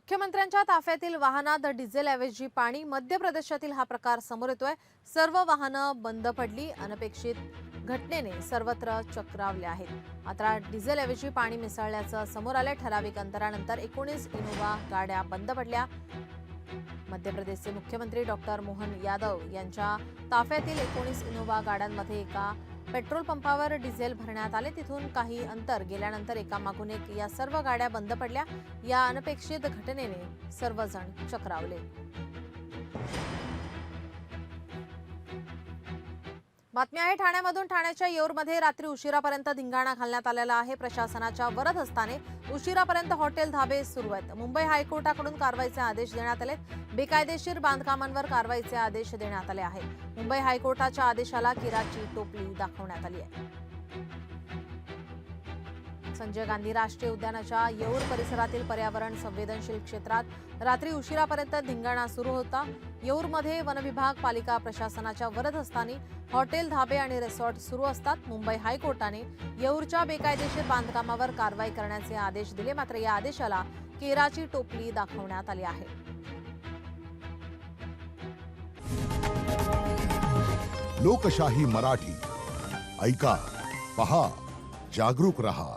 मुख्यमंत्र्यांच्या ताफ्यातील वाहनात डिझेलऐवजी पाणी. मध्य प्रदेशातील हा प्रकार समोर येतोय. सर्व वाहनं बंद पडली. अनपेक्षित घटनेने सर्वत्र चक्रावले आहेत. मात्र डिझेलऐवजी पाणी मिसळल्याचं समोर आलं. ठराविक अंतरानंतर 19 इनोव्हा गाड्या बंद पडल्या. मध्य प्रदेशचे मुख्यमंत्री डॉक्टर मोहन यादव यांच्या ताफ्यातील 19 इनोव्हा गाड्यांमध्ये एका पेट्रोल पंपावर डिझेल भरण्यात आले. तिथून काही अंतर गेल्यानंतर एकामागून एक या सर्व गाड्या बंद पडल्या. या अनपेक्षित घटनेने सर्वजण चक्रावले. बातमी आहे ठाण्यामधून. ठाण्याच्या येऊरमध्ये रात्री उशिरापर्यंत धिंगाणा घालण्यात आलेला आहे. प्रशासनाच्या वरदहस्ताने उशिरापर्यंत हॉटेल धाबे सुरू आहेत. मुंबई हायकोर्टाकडून कारवाईचे आदेश देण्यात आले. बेकायदेशीर बांधकामांवर कारवाईचे आदेश देण्यात आले आहेत. मुंबई हायकोर्टाच्या आदेशाला किराची टोपली दाखवण्यात आली आहे. संजय गांधी राष्ट्रीय उद्यानाच्या येऊर परिसरातील पर्यावरण संवेदनशील क्षेत्रात रात्री उशिरापर्यंत धिंगाणा सुरू होता. येऊरमध्ये वनविभाग, पालिका प्रशासनाच्या वरदहस्तानी हॉटेल, धाबे आणि रिसॉर्ट सुरू असतात. मुंबई हायकोर्टाने येऊरच्या बेकायदेशीर बांधकामावर कारवाई करण्याचे आदेश दिले. मात्र या आदेशाला केराची टोपली दाखवण्यात आली आहे. लोकशाही मराठी ऐका, पहा, जागरूक रहा.